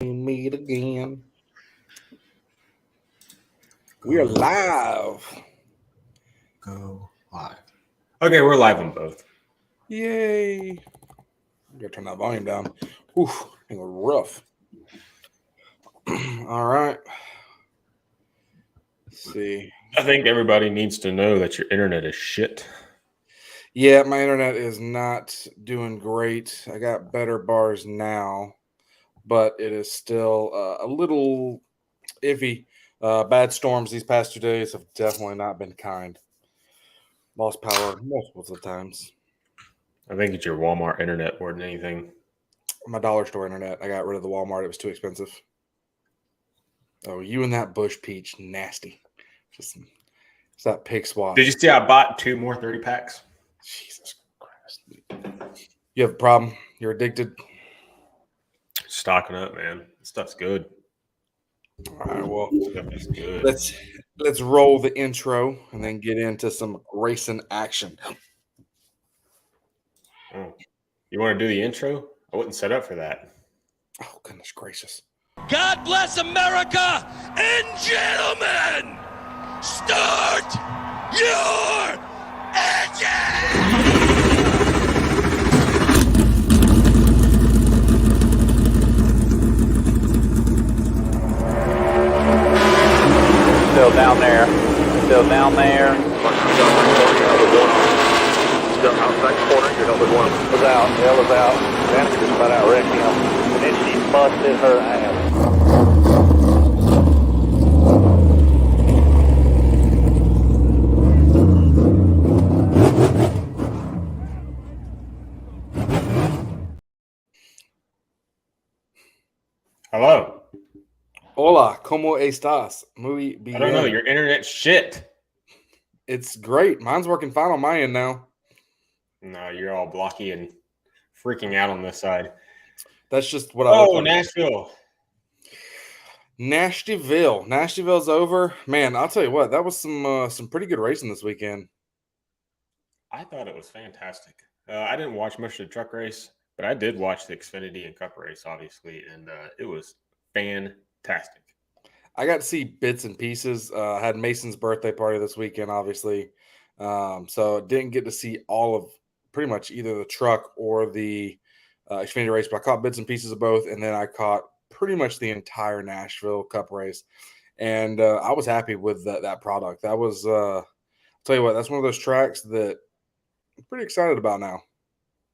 Meet again. We are live. Go live. Okay, we're live on both. Yay. Gotta turn that volume down. Oof, it was rough. All right. Let's see. I think everybody needs to know that your internet is shit. Yeah, my internet is not doing great. I got better bars now, but it is still a little iffy. Bad storms these past 2 days have definitely not been kind. Lost power multiple times. I think it's your Walmart internet more than anything. My dollar store internet. I got rid of the Walmart. It was too expensive. Oh, you and that bush peach, nasty. Just it's that pig swat. Did you see I bought 2 more 30 packs? Jesus Christ. You have a problem? You're addicted? Stocking up, man. This stuff's good. All right, well, Stuff is good. let's roll the intro and then get into some racing action. Oh. You want to do the intro? I wasn't set up for that. Oh, goodness gracious. God bless America, and gentlemen, start your engine! Still down there. Still down there. Still outside corner, you're number one. Was out. Hell was out. Danny just about out wrecked him. And then she busted her ass. Hello. Hola, ¿cómo estás? Muy bien. I don't know. Your internet's shit. It's great. Mine's working fine on my end now. No, you're all blocky and freaking out on this side. That's just what I look like. Nashville. Nashville's over. Man, I'll tell you what, that was some pretty good racing this weekend. I thought it was fantastic. I didn't watch much of the truck race, but I did watch the Xfinity and Cup race, obviously, and it was fantastic. I got to see bits and pieces. I had Mason's birthday party this weekend, obviously, so didn't get to see all of pretty much either the truck or the Xfinity race, but I caught bits and pieces of both, and then I caught pretty much the entire Nashville Cup race, and I was happy with that product. That was, I'll tell you what, that's one of those tracks that I'm pretty excited about now.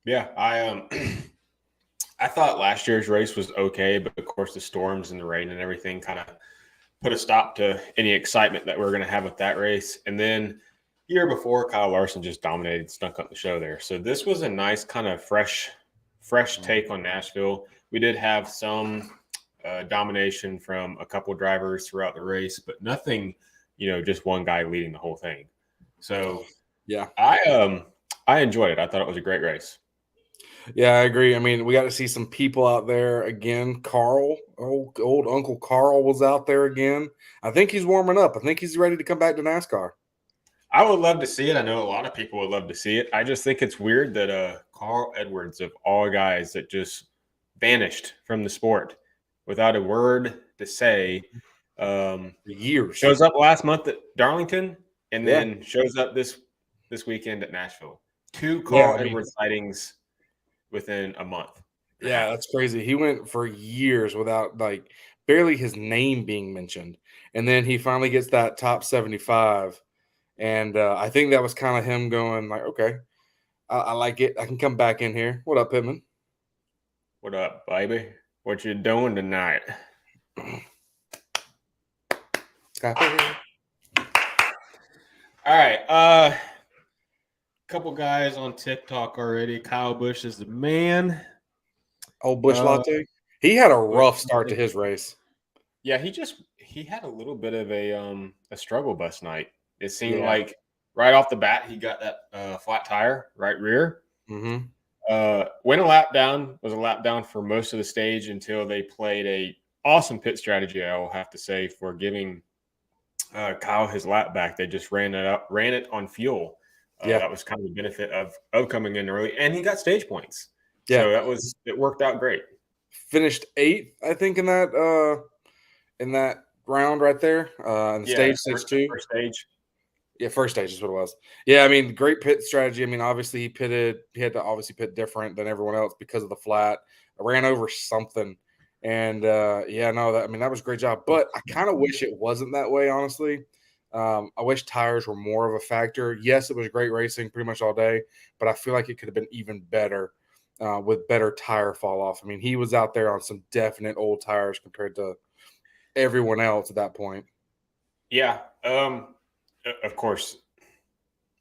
Yeah, I thought last year's race was okay, but of course the storms and the rain and everything kind of put a stop to any excitement that we're going to have with that race. And then year before, Kyle Larson just dominated, snuck up the show there. So this was a nice kind of fresh take on Nashville. We did have some domination from a couple drivers throughout the race, but nothing, just one guy leading the whole thing. So yeah, I enjoyed it. I thought it was a great race. Yeah, I agree. I mean, we got to see some people out there again. Carl, old Uncle Carl was out there again. I think he's warming up. I think he's ready to come back to NASCAR. I would love to see it. I know a lot of people would love to see it. I just think it's weird that Carl Edwards, of all guys, that just vanished from the sport without a word to say. Years. Shows up last month at Darlington and then shows up this weekend at Nashville. 2 Carl Edwards sightings within a month. Yeah, that's crazy. He went for years without barely his name being mentioned. And then he finally gets that top 75. And I think that was kind of him going okay, I like it. I can come back in here. What up, Pittman? What up, baby? What you doing tonight? All right. Couple guys on TikTok already. Kyle Busch is the man. Old Busch Latte. He had a rough start to his race. Yeah, he had a little bit of a struggle bus night. It seemed like right off the bat he got that flat tire, right rear. Mm-hmm. Went a lap down, was a lap down for most of the stage until they played a awesome pit strategy, I will have to say, for giving Kyle his lap back. They just ran it on fuel. That was kind of the benefit of coming in early, and he got stage points. Yeah. So it worked out great. finished 8th, I think, in that round right there. In the stage first, 2. first stage. Yeah, first stage is what it was. Yeah, I mean, great pit strategy. I mean, obviously he had to obviously pit different than everyone else because of the flat. I ran over something. And yeah, no, that was a great job. But I kind of wish it wasn't that way, honestly. I wish tires were more of a factor. Yes, it was great racing pretty much all day, but I feel like it could have been even better with better tire fall off. I mean, he was out there on some definite old tires compared to everyone else at that point. Yeah. Of course,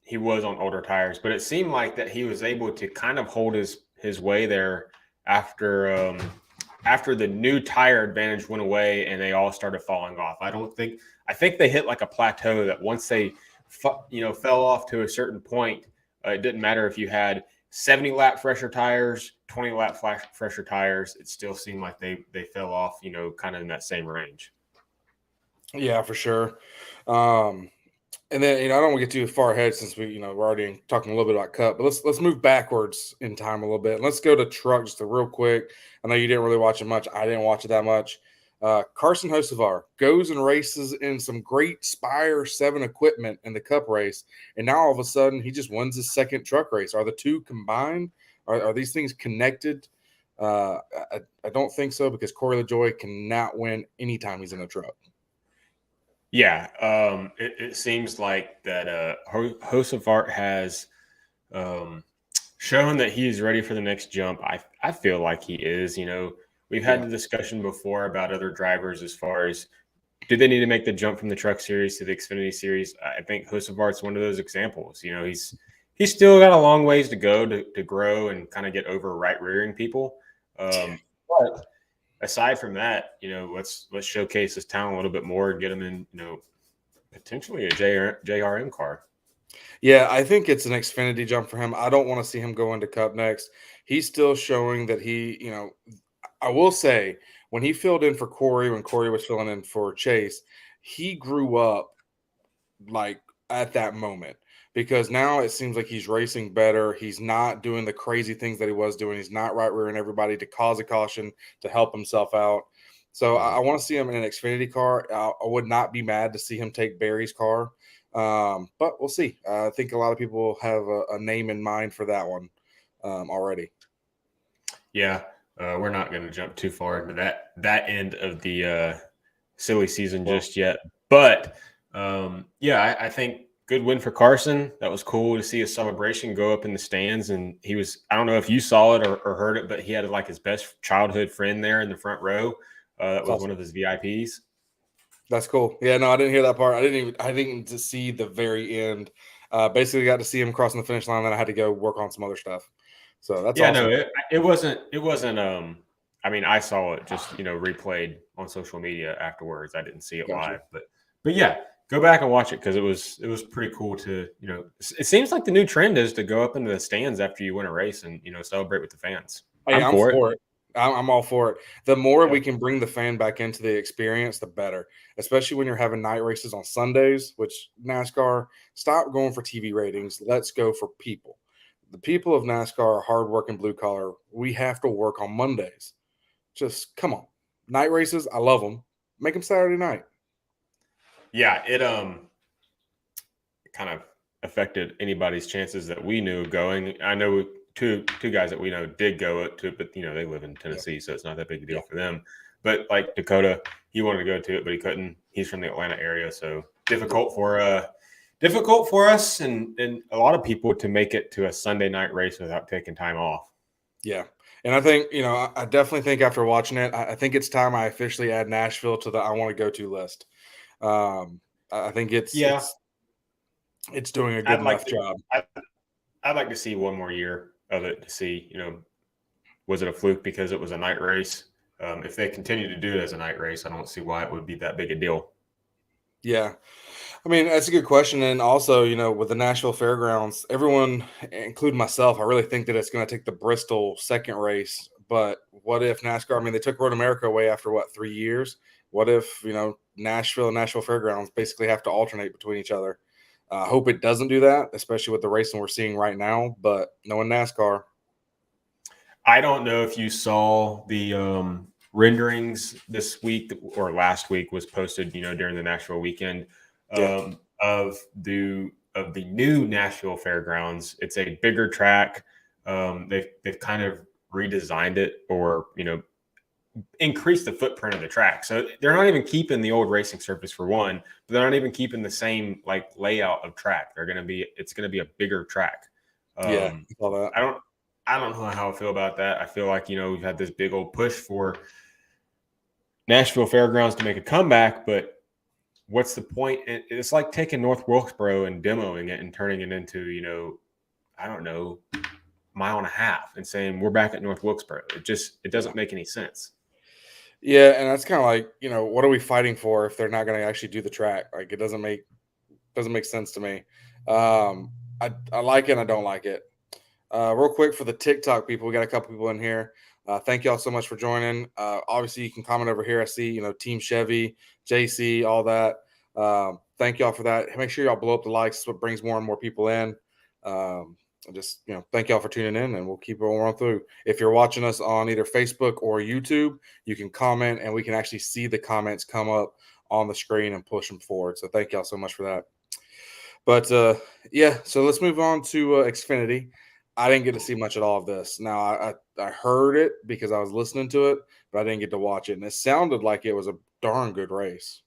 he was on older tires, but it seemed like that he was able to kind of hold his way there after after the new tire advantage went away and they all started falling off. I think they hit like a plateau that once they fell off to a certain point, it didn't matter if you had 70 lap fresher tires, 20 lap fresher tires. It still seemed like they fell off, kind of in that same range. Yeah, for sure. And then I don't want to get too far ahead since we're already talking a little bit about Cup, but let's move backwards in time a little bit. Let's go to truck just real quick. I know you didn't really watch it much. I didn't watch it that much. Carson Hocevar goes and races in some great Spire 7 equipment in the Cup race, and now all of a sudden he just wins his second truck race. Are the two combined? Are these things connected? I don't think so because Corey LaJoy cannot win anytime he's in a truck. Yeah, it seems like that Hosefart has shown that he is ready for the next jump. I feel like he is. We've had the discussion before about other drivers as far as do they need to make the jump from the Truck Series to the Xfinity Series. I think Hosefart's one of those examples. He's still got a long ways to go to grow and kind of get over right rearing people. But aside from that, let's showcase his talent a little bit more and get him in, potentially a JRM car. Yeah, I think it's an Xfinity jump for him. I don't want to see him go into Cup next. He's still showing that I will say when he filled in for Corey, when Corey was filling in for Chase, he grew up like at that moment because now it seems like he's racing better. He's not doing the crazy things that he was doing. He's not right rearing everybody to cause a caution to help himself out. So I want to see him in an Xfinity car. I would not be mad to see him take Barry's car. But we'll see. I think a lot of people have a name in mind for that one already. Yeah, we're not going to jump too far into that end of the silly season just yet. But I think good win for Carson. That was cool to see a celebration go up in the stands. And he was, I don't know if you saw it or heard it, but he had like his best childhood friend there in the front row. That was awesome. One of his VIPs. That's cool. Yeah, no, I didn't hear that part. I didn't to see the very end. Basically got to see him crossing the finish line. Then I had to go work on some other stuff. So that's awesome. No, it wasn't. I mean, I saw it just replayed on social media afterwards. I didn't see it live, but yeah, go back and watch it because it was pretty cool to It seems like the new trend is to go up into the stands after you win a race and celebrate with the fans. Hey, I'm for it. I'm all for it. The more we can bring the fan back into the experience, the better, especially when you're having night races on Sundays, which NASCAR, stop going for TV ratings. Let's go for people. The people of NASCAR are hardworking blue collar. We have to work on Mondays. Just come on. Night races, I love them. Make them Saturday night. Yeah, it kind of affected anybody's chances that we knew going. I know two guys that we know did go to it, but they live in Tennessee, so it's not that big a deal for them. But like Dakota, he wanted to go to it, but he couldn't. He's from the Atlanta area, so difficult for us and a lot of people to make it to a Sunday night race without taking time off. Yeah. And I think, I definitely think after watching it, I think it's time I officially add Nashville to the I want to go to list. I think it's doing a good enough job. I'd like to see one more year of it to see, was it a fluke because it was a night race? If they continue to do it as a night race, I don't see why it would be that big a deal. Yeah. I mean, that's a good question. And also, with the Nashville Fairgrounds, everyone, including myself, I really think that it's going to take the Bristol second race. But what if NASCAR, they took Road America away after 3 years? What if, Nashville and Nashville Fairgrounds basically have to alternate between each other? I hope it doesn't do that, especially with the racing we're seeing right now. But knowing NASCAR. I don't know if you saw the renderings this week or last week was posted, during the Nashville weekend Yeah. of the new Nashville Fairgrounds. It's a bigger track. They've kind of redesigned it, or increased the footprint of the track. So they're not even keeping the old racing surface for one, but they're not even keeping the same like layout of track. It's going to be a bigger track. Yeah. All that. I don't know how I feel about that. I feel like, we've had this big old push for Nashville Fairgrounds to make a comeback, but what's the point? It's like taking North Wilkesboro and demoing it and turning it into, I don't know, mile and a half and saying we're back at North Wilkesboro. It doesn't make any sense. Yeah, and that's kind of like, what are we fighting for if they're not going to actually do the track? Like, it doesn't make sense to me. I like it and I don't like it. Real quick for the TikTok people, we got a couple people in here. Thank y'all so much for joining. Obviously, you can comment over here. I see, Team Chevy, JC, all that. Thank y'all for that. Make sure y'all blow up the likes. It's what brings more and more people in. Just thank y'all for tuning in, and we'll keep it on through. If you're watching us on either Facebook or YouTube, you can comment, and we can actually see the comments come up on the screen and push them forward. So thank y'all so much for that. But yeah, so let's move on to Xfinity. I didn't get to see much at all of this. Now I heard it because I was listening to it, but I didn't get to watch it, and it sounded like it was a darn good race.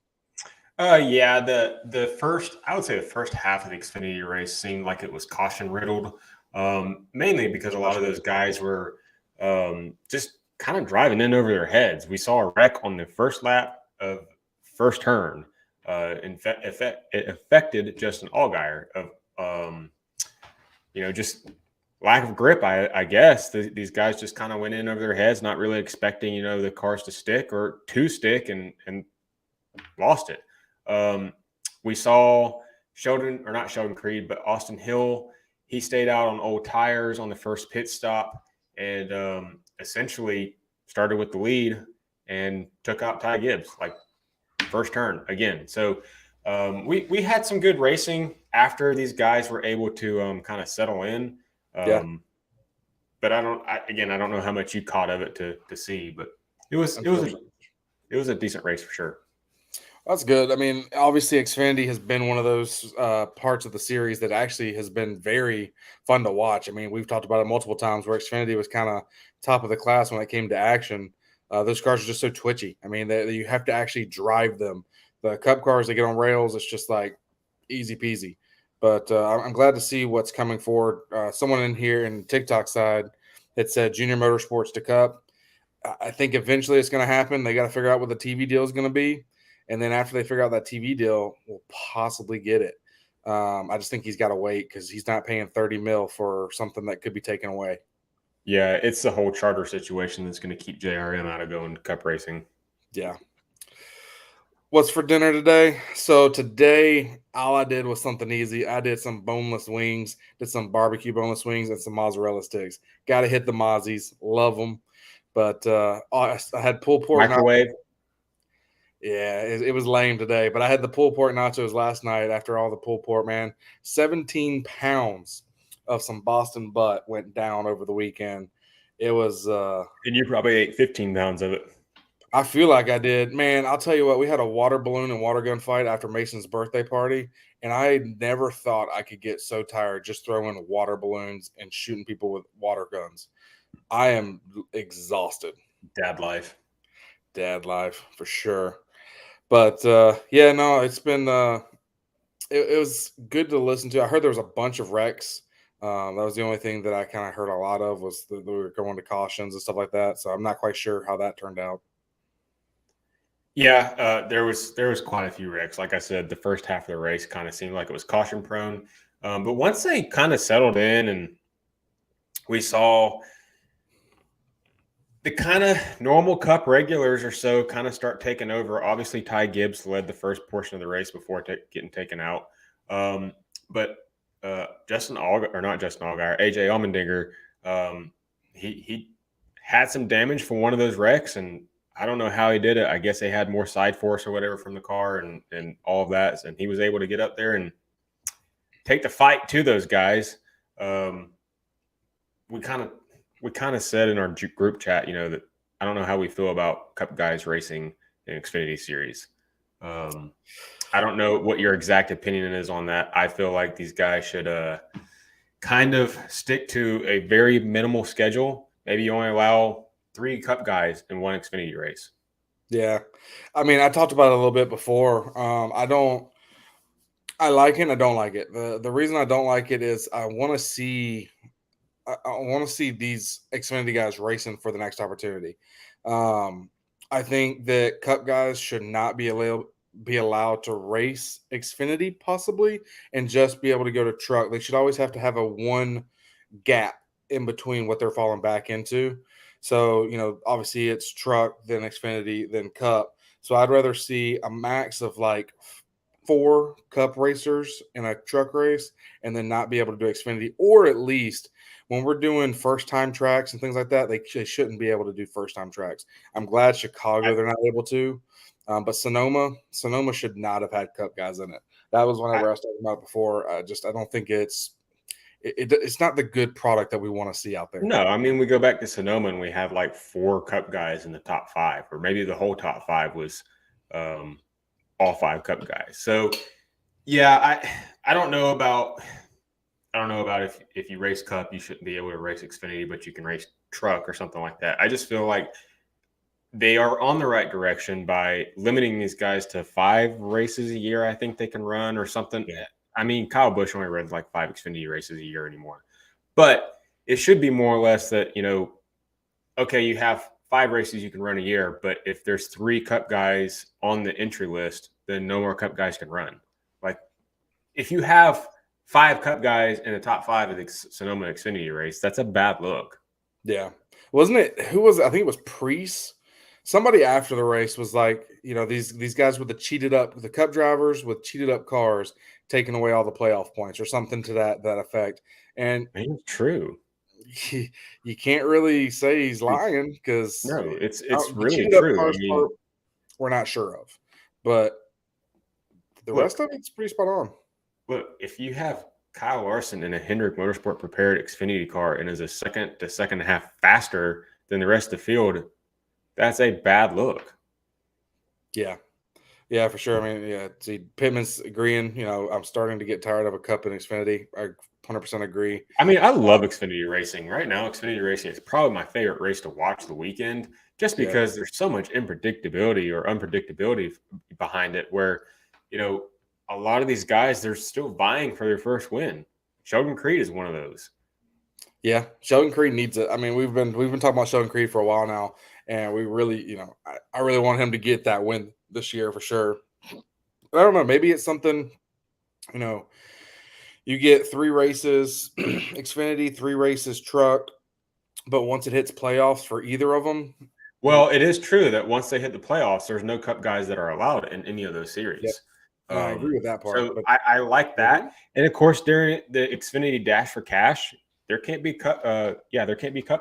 Yeah, I would say the first half of the Xfinity race seemed like it was caution riddled, mainly because a lot of those guys were just kind of driving in over their heads. We saw a wreck on the first lap of first turn. It affected Justin Allgaier of just lack of grip. I guess these guys just kind of went in over their heads, not really expecting the cars to stick or to stick, and lost it. We saw not Sheldon Creed, but Austin Hill. He stayed out on old tires on the first pit stop and essentially started with the lead and took out Ty Gibbs, like first turn again. So we had some good racing after these guys were able to kind of settle in. But I don't know how much you caught of it to see, but it was a decent race for sure. That's good. I mean, obviously, Xfinity has been one of those parts of the series that actually has been very fun to watch. I mean, we've talked about it multiple times where Xfinity was kind of top of the class when it came to action. Those cars are just so twitchy. I mean, you have to actually drive them. The Cup cars, they get on rails, it's just like easy peasy. But I'm glad to see what's coming forward. Someone in here in TikTok side that said Junior Motorsports to Cup. I think eventually it's going to happen. They got to figure out what the TV deal is going to be. And then after they figure out that TV deal, we'll possibly get it. I just think he's got to wait because he's not paying $30 million for something that could be taken away. Yeah, it's the whole charter situation that's going to keep JRM out of going Cup racing. Yeah. What's for dinner today? So today, all I did was something easy. I did some boneless wings, did some barbecue boneless wings, and some mozzarella sticks. Got to hit the Mozzies. Love them. But I had pulled pork. Microwave. Yeah, it was lame today, but I had the pulled pork nachos last night after all the pulled pork, man. 17 pounds of some Boston butt went down over the weekend. It was and you probably ate 15 pounds of it. I feel like I did. Man, I'll tell you what, we had a water balloon and water gun fight after Mason's birthday party, and I never thought I could get so tired just throwing water balloons and shooting people with water guns. I am exhausted. Dad life for sure. But yeah, no, it's been it was good to listen to. I heard there was a bunch of wrecks. That was the only thing that I kind of heard a lot of was that we were going to cautions and stuff like that. So I'm not quite sure how that turned out. Yeah, there was quite a few wrecks. Like I said, the first half of the race kind of seemed like it was caution prone, but once they kind of settled in and we saw the kind of normal Cup regulars or so kind of start taking over. Obviously, Ty Gibbs led the first portion of the race before getting taken out. But AJ Allmendinger, he had some damage from one of those wrecks, and I don't know how he did it. I guess they had more side force or whatever from the car and all of that, and he was able to get up there and take the fight to those guys. We kind of we kind of said in our group chat, that I don't know how we feel about Cup guys racing in Xfinity Series. I don't know what your exact opinion is on that. I feel like these guys should kind of stick to a very minimal schedule. Maybe you only allow 3 Cup guys in one Xfinity race. Yeah. I mean, I talked about it a little bit before. I like it and I don't like it. The reason I don't like it is I want to see these Xfinity guys racing for the next opportunity. I think that Cup guys should not be allowed to race Xfinity possibly and just be able to go to truck. They should always have to have a one gap in between what they're falling back into. So, obviously it's truck, then Xfinity, then Cup. So I'd rather see a max of like 4 Cup racers in a truck race and then not be able to do Xfinity, or at least when we're doing first time tracks and things like that, they shouldn't be able to do first time tracks. I'm glad Chicago, they're not able to. But Sonoma should not have had Cup guys in it. That was whenever I was talking about it before. I don't think it's not the good product that we want to see out there. No, I mean, we go back to Sonoma and we have like 4 Cup guys in the top 5, or maybe the whole top 5 was all 5 Cup guys. So, yeah, I don't know about if you race Cup, you shouldn't be able to race Xfinity, but you can race truck or something like that. I just feel like they are on the right direction by limiting these guys to 5 races a year. I think they can run or something. Yeah. I mean, Kyle Busch only runs like 5 Xfinity races a year anymore, but it should be more or less that, okay, you have 5 races you can run a year, but if there's 3 Cup guys on the entry list, then no more Cup guys can run. Like, if you have 5 Cup guys in the top 5 of the Sonoma Xfinity race, that's a bad look. Yeah. Wasn't it? Who was it? I think it was Priest. Somebody after the race was like, these guys with the Cup drivers with cheated up cars taking away all the playoff points or something to that effect. And I mean, it's true. You can't really say he's lying because no, it's really cheated up true. cars part we're not sure of, but the rest of it's pretty spot on. Look, if you have Kyle Larson in a Hendrick Motorsport prepared Xfinity car and is a second and a half faster than the rest of the field, that's a bad look. Yeah. Yeah, for sure. I mean, yeah, see, Pittman's agreeing. I'm starting to get tired of a Cup in Xfinity. I 100% agree. I mean, I love Xfinity racing. Right now, Xfinity racing is probably my favorite race to watch the weekend just because there's so much unpredictability behind it where, a lot of these guys, they're still vying for their first win. Sheldon Creed is one of those. Yeah, Sheldon Creed needs it. I mean, we've been talking about Sheldon Creed for a while now, and we really, I really want him to get that win this year for sure. I don't know. Maybe it's something, you get 3 races, Xfinity, 3 races truck, but once it hits playoffs for either of them. Well, it is true that once they hit the playoffs, there's no Cup guys that are allowed in any of those series. Yep. I agree with that part. So I like that. And of course, during the Xfinity Dash for Cash, there can't be Cup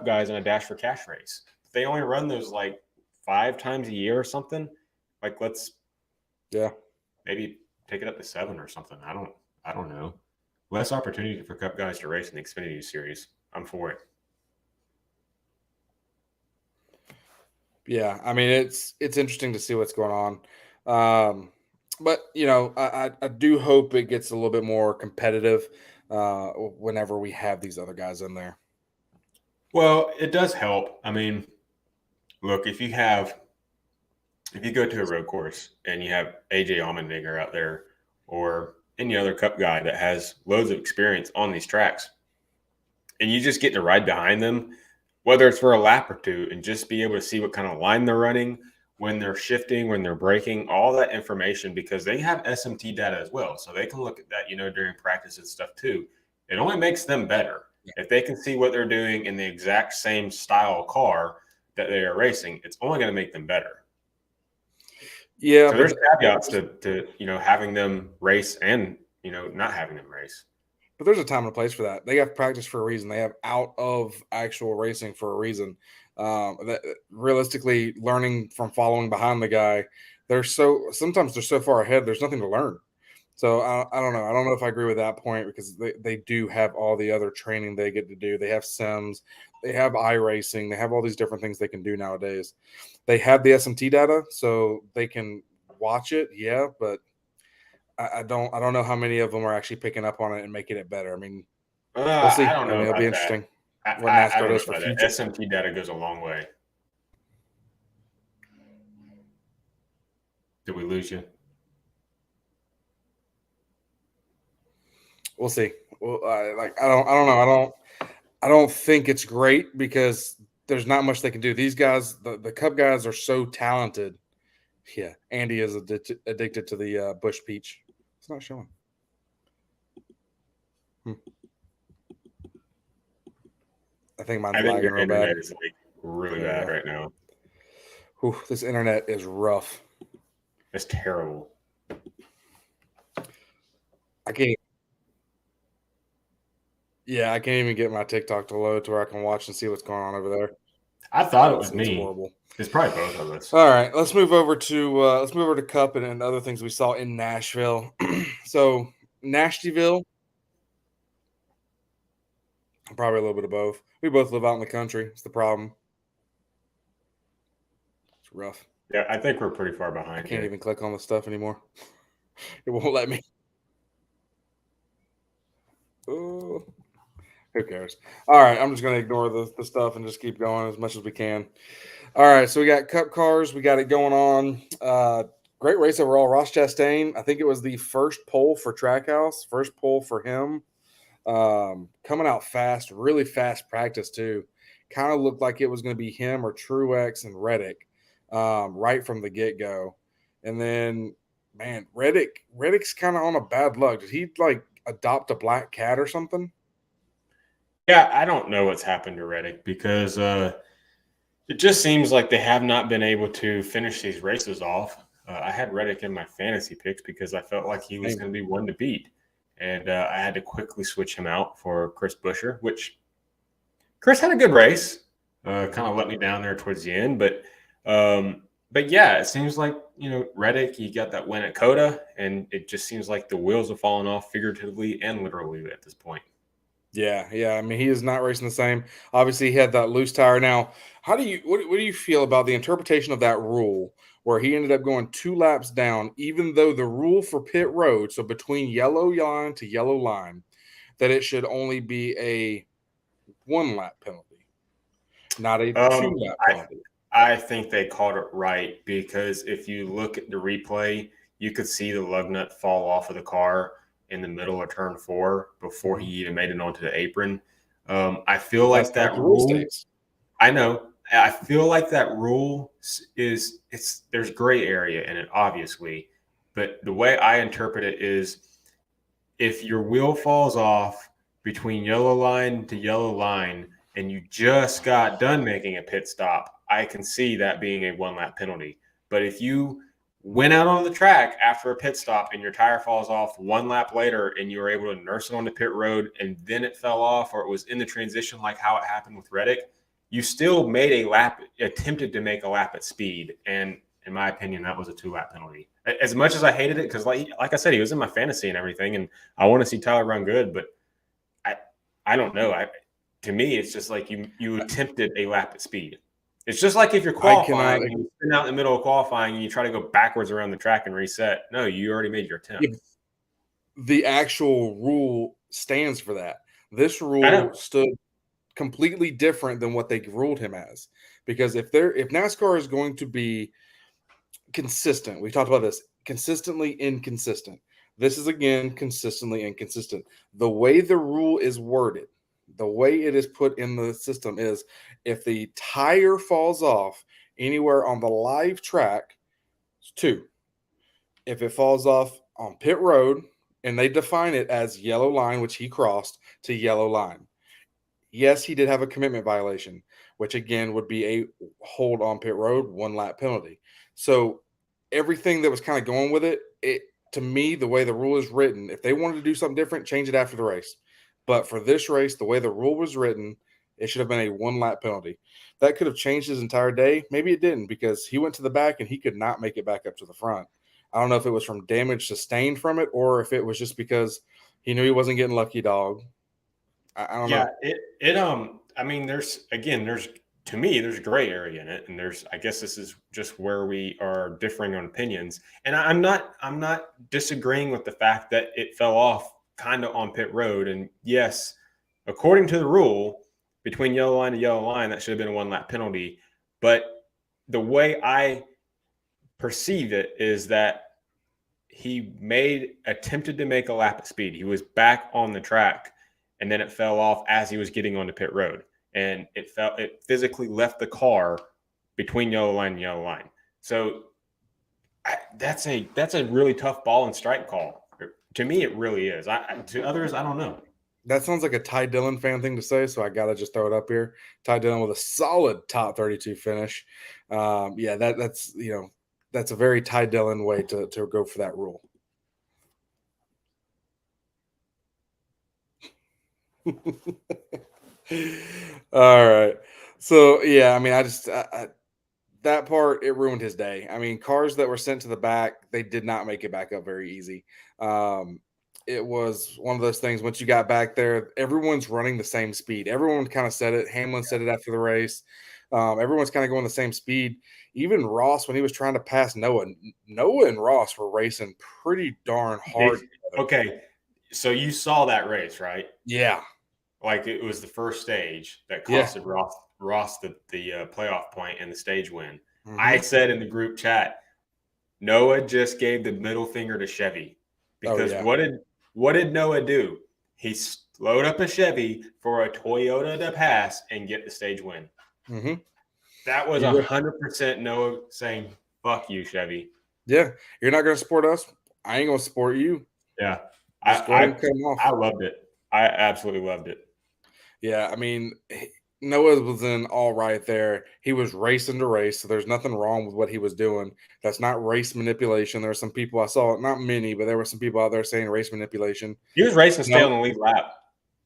guys in a Dash for Cash race. If they only run those like 5 times a year or something, like let's maybe take it up to 7 or something. I don't know. Less opportunity for Cup guys to race in the Xfinity series. I'm for it. Yeah, I mean it's interesting to see what's going on. But I do hope it gets a little bit more competitive whenever we have these other guys in there. Well, it does help. I mean, look, if you go to a road course and you have AJ Allmendinger out there or any other Cup guy that has loads of experience on these tracks, and you just get to ride behind them, whether it's for a lap or 2, and just be able to see what kind of line they're running, when they're shifting, when they're braking, all that information, because they have SMT data as well. So they can look at that, during practice and stuff too. It only makes them better. If they can see what they're doing in the exact same style car that they are racing, it's only going to make them better. Yeah. So there's caveats to having them race and, not having them race. But there's a time and a place for that. They have practice for a reason. They have out of actual racing for a reason. That realistically, learning from following behind the guy, sometimes they're so far ahead. There's nothing to learn. So I don't know. I don't know if I agree with that point because they do have all the other training they get to do. They have sims. They have iRacing. They have all these different things they can do nowadays. They have the SMT data, so they can watch it. Yeah, but I don't know how many of them are actually picking up on it and making it better. I mean, we'll see. I don't know It'll about be that. interesting I what NASCAR don't know does for about that. future. SMT data goes a long way. Did we lose you? We'll see. Well, I don't know. I don't think it's great because there's not much they can do. These guys, the Cup guys, are so talented. Yeah, Andy is addicted to the Bush Peach. It's not showing. I think mine's lagging your real bad. internet is like really bad right now. Whew, this internet is rough. It's terrible. I can't. Yeah, I can't even get my TikTok to load to where I can watch and see what's going on over there. I thought it was It's me. horrible. It's probably both of us. All right, let's move over to Cup and other things we saw in Nashville. So Nashville, probably a little bit of both. We both live out in the country. It's the problem. It's rough. Yeah, I think we're pretty far behind. I can't even click on the stuff anymore. It won't let me. Oh, who cares? All right, I'm just going to ignore the stuff and just keep going as much as we can. All right, so we got Cup cars. We got it going on. Great race overall. Ross Chastain, I think it was the first pole for Trackhouse, first pole for him. Coming out fast, really fast practice too. Kind of looked like it was going to be him or Truex and Reddick right from the get-go. And then, man, Reddick's kind of on a bad luck. Did he like adopt a black cat or something? Yeah, I don't know what's happened to Reddick because it just seems like they have not been able to finish these races off. I had Reddick in my fantasy picks because I felt like he was going to be one to beat. And I had to quickly switch him out for Chris Buescher, which Chris had a good race. Kind of let me down there towards the end. But yeah, it seems like, Reddick, he got that win at Coda, and it just seems like the wheels have fallen off figuratively and literally at this point. Yeah. I mean, he is not racing the same. Obviously, he had that loose tire. Now, what do you feel about the interpretation of that rule where he ended up going 2 laps down, even though the rule for pit road, so between yellow line to yellow line, that it should only be a 1 lap penalty, not a 2 lap penalty? I think they called it right because if you look at the replay, you could see the lug nut fall off of the car in the middle of turn 4 before he even made it onto the apron. I feel like that rule. I know. I feel like that rule there's gray area in it, obviously, but the way I interpret it is if your wheel falls off between yellow line to yellow line and you just got done making a pit stop, I can see that being a 1 lap penalty. But if you went out on the track after a pit stop and your tire falls off 1 lap later and you were able to nurse it on the pit road and then it fell off or it was in the transition like how it happened with Reddick, you still made a lap, attempted to make a lap at speed. And in my opinion, that was a 2 lap penalty. As much as I hated it, because like I said, he was in my fantasy and everything, and I want to see Tyler run good, but I don't know. To me, it's just like you attempted a lap at speed. It's just like if you're qualifying and you spin out in the middle of qualifying and you try to go backwards around the track and reset. No, you already made your attempt. The actual rule stands for that. This rule stood completely different than what they ruled him as. Because if NASCAR is going to be consistent, we talked about this, consistently inconsistent. This is, again, consistently inconsistent. The way the rule is worded, the way it is put in the system is if the tire falls off anywhere on the live track, it's 2. If it falls off on pit road, and they define it as yellow line, which he crossed, to yellow line. Yes, he did have a commitment violation, which again would be a hold on pit road, 1 lap penalty. So everything that was kind of going with it, to me, the way the rule is written, if they wanted to do something different, change it after the race. But for this race, the way the rule was written, it should have been a 1 lap penalty. That could have changed his entire day. Maybe it didn't because he went to the back and he could not make it back up to the front. I don't know if it was from damage sustained from it or if it was just because he knew he wasn't getting lucky dog. I don't know. Yeah, I mean, there's to me, there's a gray area in it, and I guess this is just where we are differing on opinions. And I'm not disagreeing with the fact that it fell off kind of on pit road. And yes, according to the rule, between yellow line to yellow line, that should have been a 1-lap penalty. But the way I perceive it is that he attempted to make a lap at speed. He was back on the track, and then it fell off as he was getting onto pit road. And it physically left the car between yellow line and yellow line. So that's a really tough ball and strike call. To me, it really is. To others, I don't know. That sounds like a Ty Dillon fan thing to say, so I got to just throw it up here. Ty Dillon with a solid top 32 finish. That's a very Ty Dillon way to go for that rule. All right. So, yeah, I mean, that part, it ruined his day. I mean, cars that were sent to the back, they did not make it back up very easy. It was one of those things, once you got back there, everyone's running the same speed. Everyone kind of said it. Hamlin said it after the race. Everyone's kind of going the same speed. Even Ross, when he was trying to pass Noah and Ross were racing pretty darn hard. Okay, so you saw that race, right? Yeah. Like it was the first stage that costed Ross the playoff point and the stage win. Mm-hmm. I said in the group chat, Noah just gave the middle finger to Chevy because what did Noah do? He slowed up a Chevy for a Toyota to pass and get the stage win. Mm-hmm. That was 100% Noah saying, "Fuck you, Chevy." Yeah, you're not going to support us. I ain't going to support you. Yeah, I loved it. I absolutely loved it. Yeah, I mean, Noah was in all right there. He was racing to race, so there's nothing wrong with what he was doing. That's not race manipulation. There were some people I saw, not many, but there were some people out there saying race manipulation. He was racing to stay on the lead lap.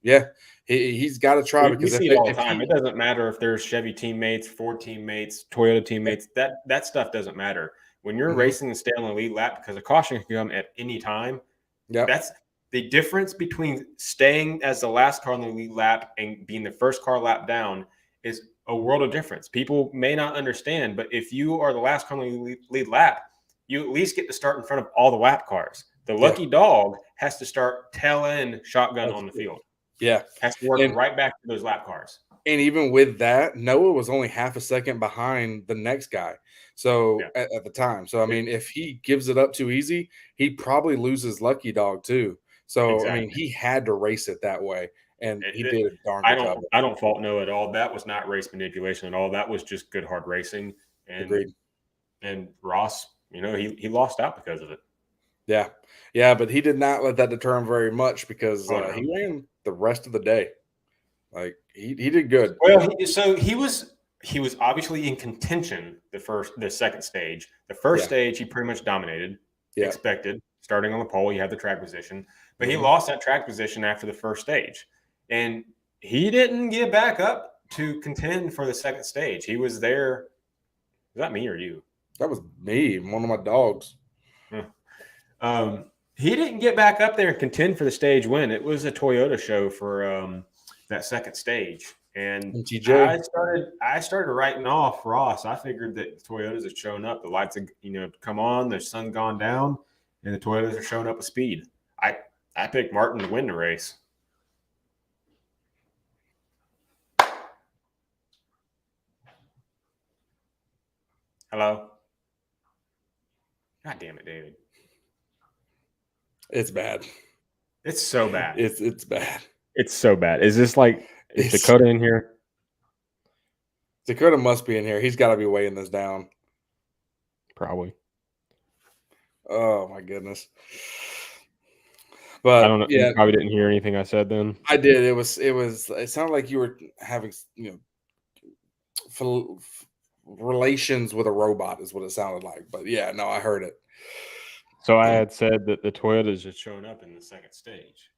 Yeah, he's got to try because we see it all the time. It doesn't matter if there's Chevy teammates, Ford teammates, Toyota teammates. That stuff doesn't matter. When you're racing to stay on the lead lap, because a caution can come at any time. Yeah, that's the difference between staying as the last car on the lead lap and being the first car lap down is a world of difference. People may not understand, but if you are the last car on the lead lap, you at least get to start in front of all the lap cars. The lucky dog has to start tail end shotgun on the field. Yeah. Has to work right back to those lap cars. And even with that, Noah was only half a second behind the next guy. So at the time. So, I mean, if he gives it up too easy, he probably loses lucky dog too. So, exactly. I mean, he had to race it that way. And he did a darn good job. I don't fault Noah at all. That was not race manipulation at all. That was just good, hard racing. And, agreed. And Ross, he lost out because of it. Yeah. Yeah, but he did not let that deter him very much because he ran the rest of the day. Like, he did good. Well, he was obviously in contention the second stage. The first stage, he pretty much dominated. Expected. Starting on the pole, he had the track position. But he lost that track position after the first stage. And he didn't get back up to contend for the second stage. He was there. Was that me or you? That was me, one of my dogs. He didn't get back up there and contend for the stage win. It was a Toyota show for that second stage. And I started writing off Ross. I figured that Toyotas had shown up. The lights had come on, the sun gone down, and the Toyotas are showing up with speed. I picked Martin to win the race. Hello? God damn it, David. It's bad. It's so bad. It's bad. It's so bad. Is this is Dakota in here? Dakota must be in here. He's got to be weighing this down. Probably. Oh my goodness. But I don't know. You probably didn't hear anything I said then. I did. It sounded like you were having, relations with a robot is what it sounded like. But yeah, no, I heard it. So I had said that the Toyotas had shown up in the second stage.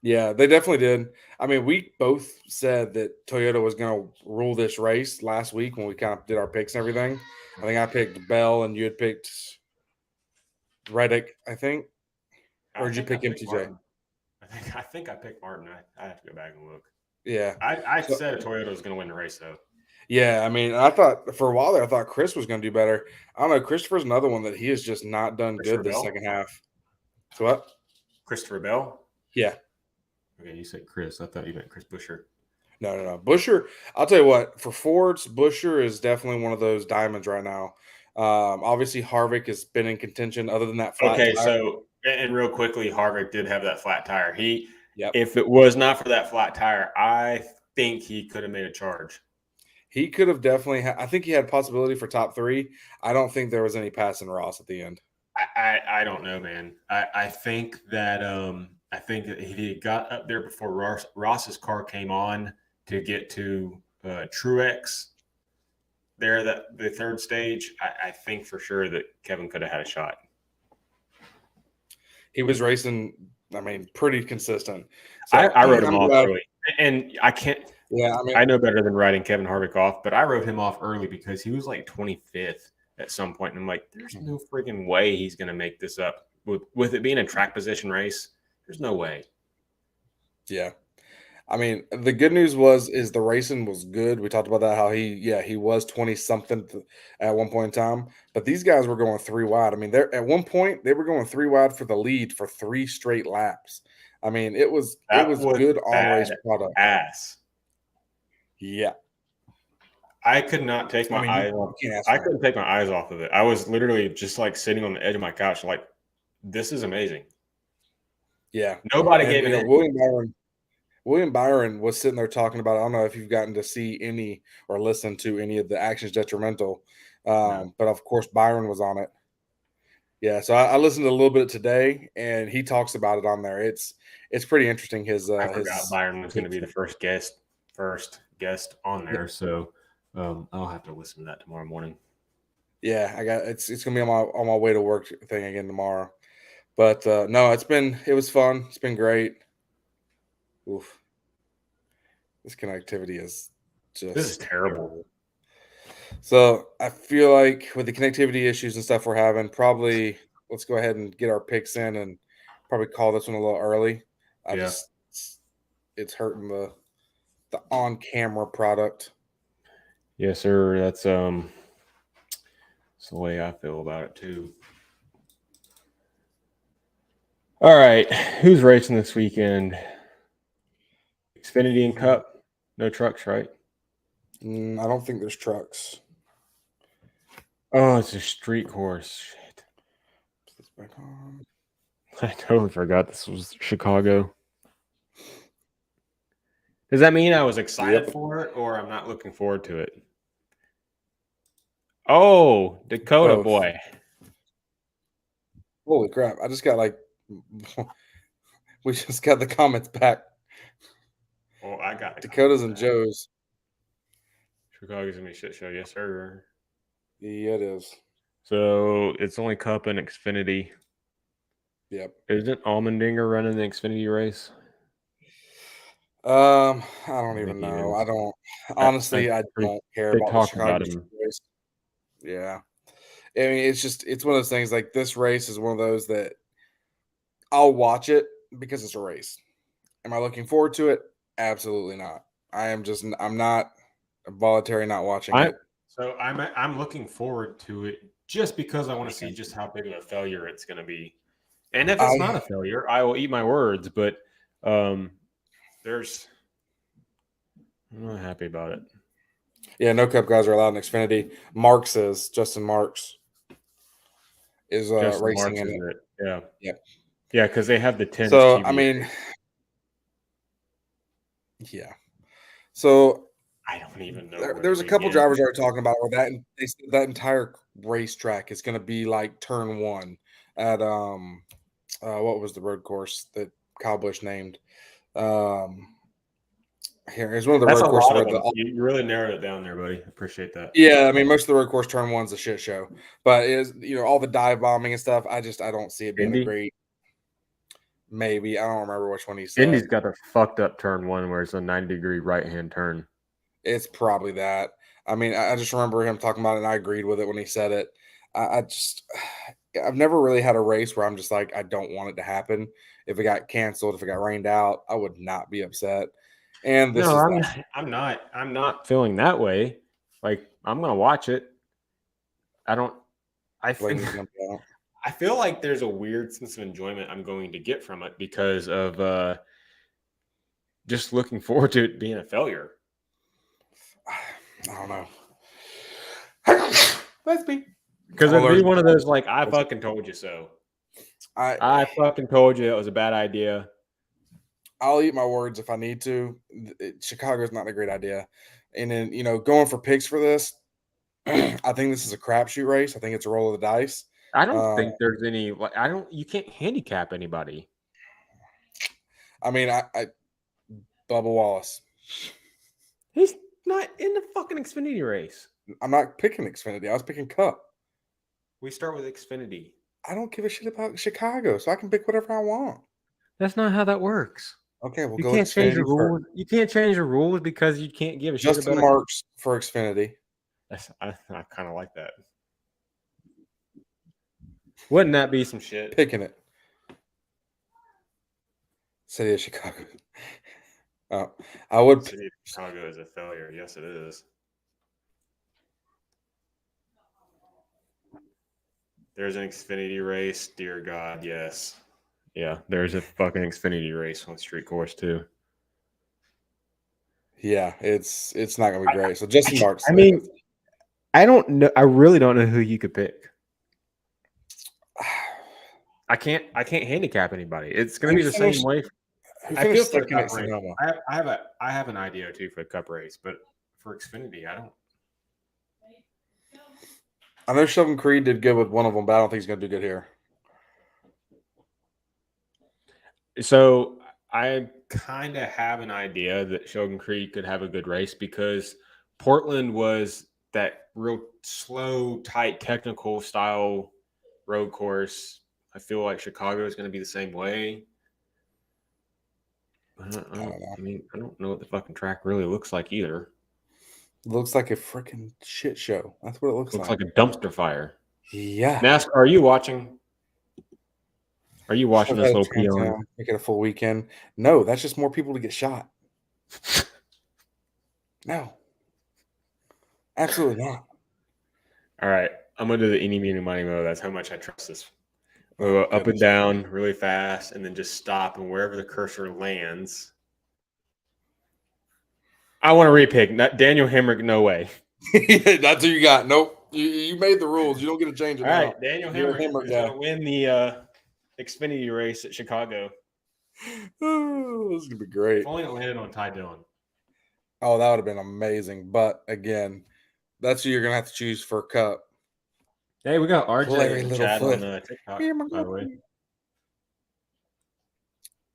Yeah, they definitely did. I mean, we both said that Toyota was going to rule this race last week when we kind of did our picks and everything. I think I picked Bell and you had picked Reddick, I think. Or did you pick MTJ? I think I picked Martin. I have to go back and look. Yeah. I So, said Toyota was going to win the race, though. yeah, I mean, I thought for a while there, I thought Chris was going to do better. I don't know. Christopher's another one that he has just not done Christopher good this Bell? second half. So what? Christopher Bell? Yeah. Okay, you said Chris. I thought you meant Chris Buescher. No. Busher, I'll tell you what, for Fords, Busher is definitely one of those diamonds right now. Obviously, Harvick has been in contention other than that flat Okay, tire. so and real quickly, Harvick did have that flat tire. Yep. If it was not for that flat tire, I think he could have made a charge. He could have definitely I think he had possibility for top 3. I don't think there was any passing Ross at the end. I don't know, man. I think that if he got up there before Ross's car came on to get to Truex there, that the third stage, I think for sure that Kevin could have had a shot. He was racing, I mean, pretty consistent. So I wrote him I'm off glad. early, and I can't. Yeah, I mean, I know better than writing Kevin Harvick off, but I wrote him off early because he was like 25th at some point, and I'm like, there's no freaking way he's going to make this up with it being a track position race. There's no way. yeah. I mean, the good news is the racing was good. We talked about that, how he was 20 something at one point in time, but these guys were going 3 wide. I mean, they're at one point they were going 3 wide for the lead for 3 straight laps. I mean, it was good on race product. Ass. Yeah. I could not take my eyes off. I couldn't take my eyes off of it. I was literally just like sitting on the edge of my couch, like, this is amazing. Yeah. Nobody gave it. William Byron was sitting there talking about, I don't know if you've gotten to see any or listen to any of the Actions Detrimental, No. but of course Byron was on it. Yeah, so I listened to a little bit today, and he talks about it on there. It's pretty interesting. I forgot Byron was going to be the first guest on there, so I'll have to listen to that tomorrow morning. Yeah, it's going to be on my way to work thing again tomorrow. But no, it was fun. It's been great. Oof. This connectivity is just This is terrible. So I feel like with the connectivity issues and stuff we're having, probably let's go ahead and get our picks in and probably call this one a little early. It's hurting the on-camera product. Yes, sir. That's the way I feel about it too. All right, who's racing this weekend? Xfinity and Cup. No trucks, right? I don't think there's trucks. Oh, it's a street course. Shit. Put this back on. I totally forgot this was Chicago. Does that mean I was excited for it, or I'm not looking forward to it? Oh, Dakota Both. boy. Holy crap. I just got we just got the comments back. Oh, I got it. Dakota's and Joe's. Chicago's gonna be a shit show, yes, sir. Yeah, it is. So it's only Cup and Xfinity. Yep. Isn't Allmendinger running the Xfinity race? I don't I even think he know. is. I don't honestly. I don't care They about the talk Chicago about him. race. Yeah, I mean, it's one of those things. Like this race is one of those that I'll watch it because it's a race. Am I looking forward to it? Absolutely not. I'm not voluntary not watching it. So I'm looking forward to it just because I want to see just how big of a failure it's going to be. And if it's not a failure, I will eat my words. But I'm not happy about it. Yeah, no Cup guys are allowed in Xfinity. Justin Marks is racing in it. Yeah. Yep. Yeah, because they have the 10. So TV. I mean, yeah. So I don't even know. There's a couple drivers already talking about where that entire racetrack is going to be like turn 1 at what was the road course that Kyle Busch named? Here's one of the road courses. You really narrowed it down there, buddy. Appreciate that. Yeah, I mean most of the road course turn 1's a shit show, but is all the dive bombing and stuff. I don't see it being a great. Maybe I don't remember which one he said. Indy's got a fucked up turn 1 where it's a 90-degree right-hand turn. It's probably that. I mean, I just remember him talking about it, and I agreed with it when he said it. I've never really had a race where I'm just like, I don't want it to happen. If it got canceled, if it got rained out, I would not be upset. And this No, is I'm nice. I'm not feeling that way. Like I'm gonna watch it. I Blatantly think jumped out. I feel like there's a weird sense of enjoyment I'm going to get from it because of just looking forward to it being a failure. I don't know. That's me. Because I'm it'd be allergic one of to those like I fucking told you so. I I fucking told you it was a bad idea. I'll eat my words if I need to. Chicago's not a great idea. And then, going for picks for this, I think this is a crapshoot race. I think it's a roll of the dice. I don't think there's any like you can't handicap anybody. I mean, I Bubba Wallace. He's not in the fucking Xfinity race. I'm not picking Xfinity. I was picking Cup. We start with Xfinity. I don't give a shit about Chicago, so I can pick whatever I want. That's not how that works. Okay, we'll You go can't change the Xfinity first. rules. You can't change the rules because you can't give a shit Justin about Marks for Xfinity. I kind of like that. Wouldn't that be some shit? Picking it. City of Chicago. I would. City of Chicago is a failure. Yes, it is. There's an Xfinity race. Dear God, yes. Yeah, there's a fucking Xfinity race on street course too. Yeah, it's not gonna be great. So Justin Marks. I mean, I don't know. I really don't know who you could pick. I can't handicap anybody. It's going to be the same way. I feel for the Cup race. I have an idea or two for the Cup race, but for Xfinity, I don't. I know Sheldon Creed did good with one of them, but I don't think he's going to do good here. So I kind of have an idea that Sheldon Creed could have a good race because Portland was that real slow, tight, technical style road course. I feel like Chicago is going to be the same way. I don't know what the fucking track really looks like either. It looks like a freaking shit show. That's what it looks like. Looks like a dumpster fire. Yeah. NASCAR, are you watching? Are you watching this little peon? Make it a full weekend. No, that's just more people to get shot. No. Absolutely not. All right. I'm going to do the eeny, meeny, miny, mo. That's how much I trust this. We'll go up and down really fast and then just stop, and wherever the cursor lands. I want to repick. Daniel Hemrick, no way. That's who you got. Nope. You made the rules. You don't get to change it. All right. Daniel Hemrick is going to win the Xfinity race at Chicago. Oh, this is going to be great. If only it landed on Ty Dillon. Oh, that would have been amazing. But again, that's who you're going to have to choose for Cup. Hey, we got RJ Larry and Chad Littlefoot. on TikTok, by the way.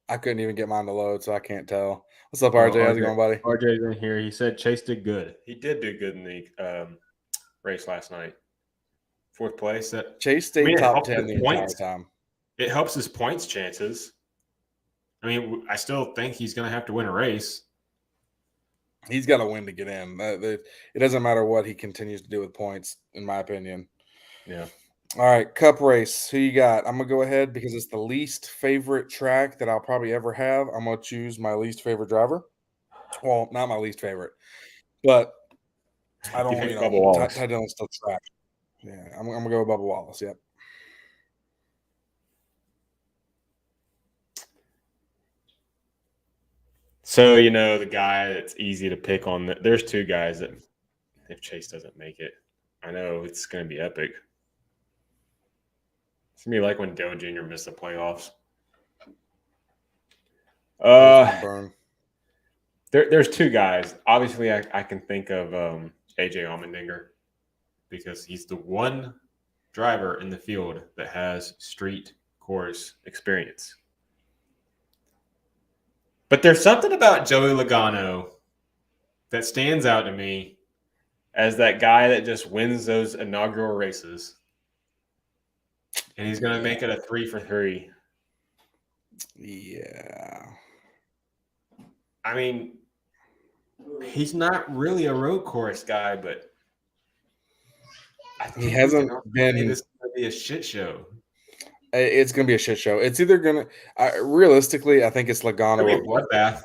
I couldn't even get mine to load, so I can't tell. What's up, RJ? How's it going, buddy? RJ's in here. He said Chase did good. He did do good in the race last night. 4th place. Chase stayed top 10 the entire time. It helps his points chances. I mean, I still think he's going to have to win a race. He's got to win to get in. It doesn't matter what he continues to do with points, in my opinion. Yeah. All right, Cup race. Who you got? I'm going to go ahead because it's the least favorite track that I'll probably ever have. I'm going to choose my least favorite driver. Well, not my least favorite, but I don't, Bubba Wallace. Ty Dillon's still track. Yeah, I'm going to go with Bubba Wallace, yep. So, the guy that's easy to pick on, there's 2 guys that if Chase doesn't make it, I know it's going to be epic. It's going to be like when Dale Jr. missed the playoffs. There's 2 guys. Obviously, I can think of AJ Allmendinger because he's the one driver in the field that has street course experience. But there's something about Joey Logano that stands out to me as that guy that just wins those inaugural races. And he's going to make it a 3 for 3. Yeah. I mean, he's not really a road course guy, but I think he hasn't been. This is going to be a shit show. It's going to be a shit show. It's either going to realistically, I think it's Logano. It's going to be a bloodbath.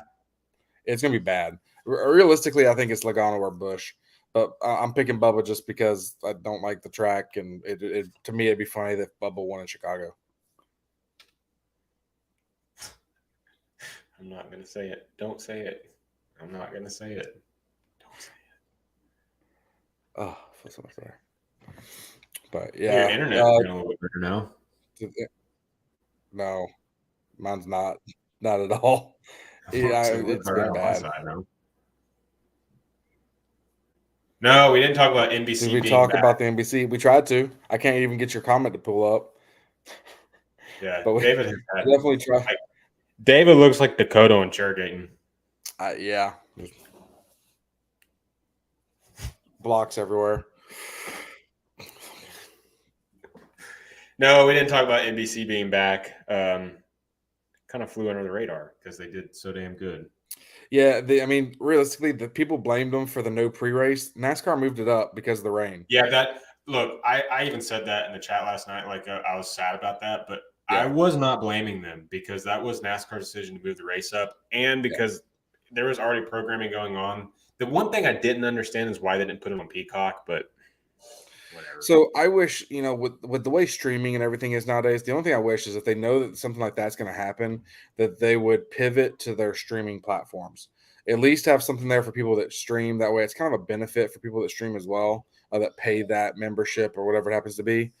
It's going to be bad. Realistically, I think it's Logano or Busch. But I'm picking Bubba just because I don't like the track, and to me it'd be funny if Bubba won in Chicago. I'm not going to say it. Don't say it. I'm not going to say it. Don't say it. Oh, I feel so much better. But yeah, Your internet's getting a little bit better now. No, mine's not at all. It's been bad. No, we didn't talk about NBC. Did we talk about the NBC? We tried to. I can't even get your comment to pull up. Yeah, but David has had definitely try. David looks like Dakota on Chairgating. Yeah, blocks everywhere. No, we didn't talk about NBC being back. Kind of flew under the radar because they did so damn good. Yeah, I mean, realistically, the people blamed them for the no pre-race. NASCAR moved it up because of the rain. Yeah, I even said that in the chat last night. Like, I was sad about that, but Yeah. I was not blaming them because that was NASCAR's decision to move the race up, and because there was already programming going on. The one thing I didn't understand is why they didn't put it on Peacock, but whatever. So I wish, with the way streaming and everything is nowadays, the only thing I wish is if they know that something like that's going to happen, that they would pivot to their streaming platforms. At least have something there for people that stream. That way, it's kind of a benefit for people that stream as well, that pay that membership or whatever it happens to be.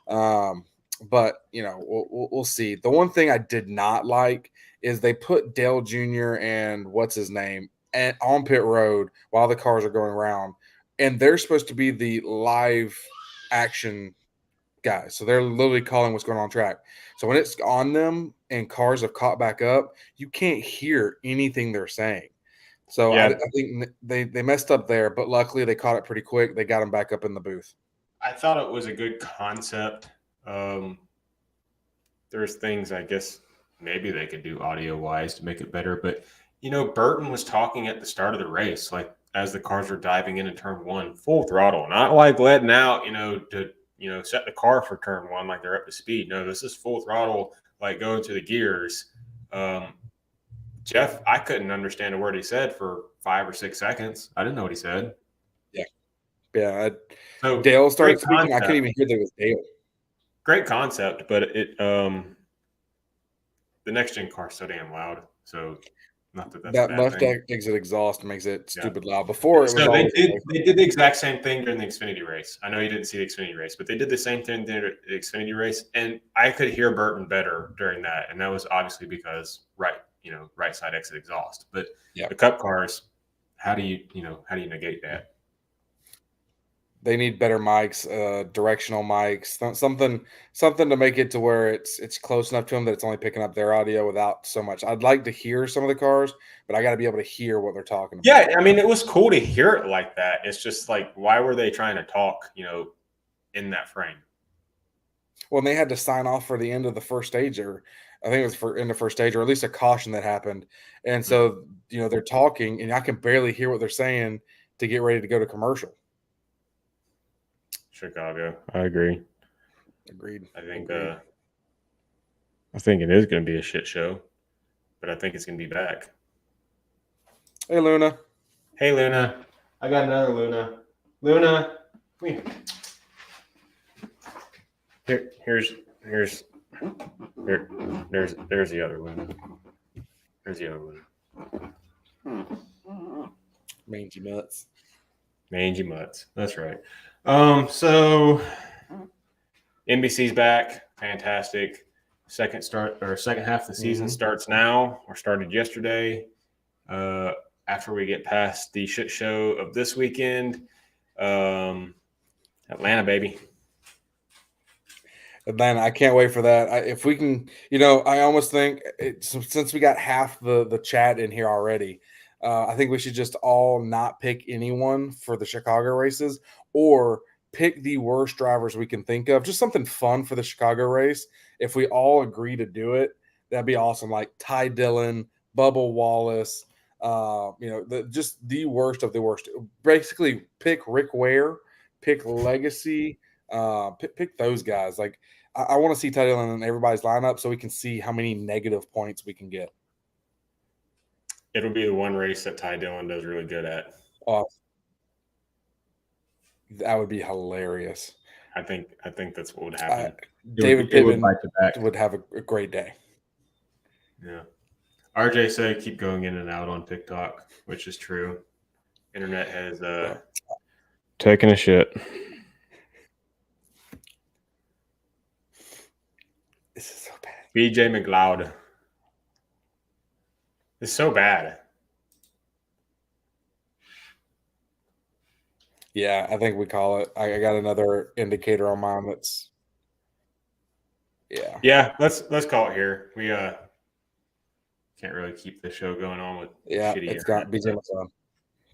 But we'll see. The one thing I did not like is they put Dale Jr. and what's his name on pit road while the cars are going around, and they're supposed to be the live action guys. So they're literally calling what's going on track. So when it's on them and cars have caught back up, you can't hear anything they're saying. So I think they messed up there, but luckily they caught it pretty quick. They got them back up in the booth. I thought it was a good concept. There's things I guess maybe they could do audio-wise to make it better. But, Burton was talking at the start of the race, like as the cars were diving into turn one, full throttle, not like letting out, to set the car for turn one like they're up to speed. No, this is full throttle, like going to the gears. Jeff, I couldn't understand a word he said for 5 or 6 seconds. I didn't know what he said. Yeah. So Dale started speaking. I couldn't even hear that it was Dale. Great concept, but the next gen car is so damn loud. So not that's that left exit exhaust makes it stupid loud. Before it was they did the exact same thing during the Xfinity race. I know you didn't see the Xfinity race, but they did the same thing during the Xfinity race, and I could hear Burton better during that, and that was obviously because right side exit exhaust. But the Cup cars, how do you negate that? They need better mics, directional mics, something to make it to where it's close enough to them that it's only picking up their audio without so much. I'd like to hear some of the cars, but I got to be able to hear what they're talking about. Yeah, I mean, it was cool to hear it like that. It's just like, why were they trying to talk, in that frame? Well, and they had to sign off for the end of the first stage, or I think it was for in the first stage, or at least a caution that happened. And so, they're talking, and I can barely hear what they're saying to get ready to go to commercial. Chicago. I agree. Agreed. I think it is going to be a shit show, but I think it's going to be back. Hey, Luna. Hey, Luna. I got another Luna. Luna, come here. There's the other Luna. There's the other Luna. Mangy Mutts. Mangy Mutts. That's right. So NBC's back. Fantastic. Second half of the season starts now, or started yesterday. After we get past the shit show of this weekend, Atlanta, baby. Atlanta, I can't wait for that. If we can, I almost think since we got half the chat in here already, I think we should just all not pick anyone for the Chicago races, or pick the worst drivers we can think of. Just something fun for the Chicago race. If we all agree to do it, that'd be awesome. Like Ty Dillon, Bubba Wallace, just the worst of the worst. Basically, pick Rick Ware, pick Legacy, pick those guys. Like I want to see Ty Dillon in everybody's lineup so we can see how many negative points we can get. It'll be the one race that Ty Dillon does really good at. Awesome. That would be hilarious. I think that's what would happen. David Pittman would have a great day. Yeah. RJ said keep going in and out on TikTok, which is true. Internet has taken a shit. This is so bad. BJ McLeod. It's so bad. Yeah, I think we call it. I got another indicator on mine that's Yeah, let's call it here. We can't really keep the show going on with shitty it's got BJ McLeod.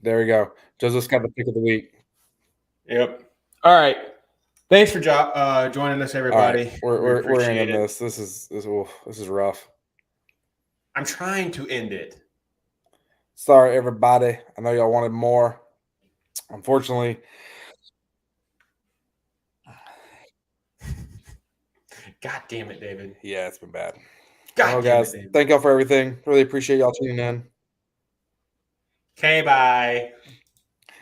There we go. Joseph's got the pick of the week. Yep. All right. Thanks for joining us, everybody. Right. We're ending this. This is rough. I'm trying to end it. Sorry, everybody. I know y'all wanted more. Unfortunately, God damn it, David. yeah, it's been bad. God damn it, David. Thank y'all for everything. Really appreciate y'all tuning in. Okay, bye.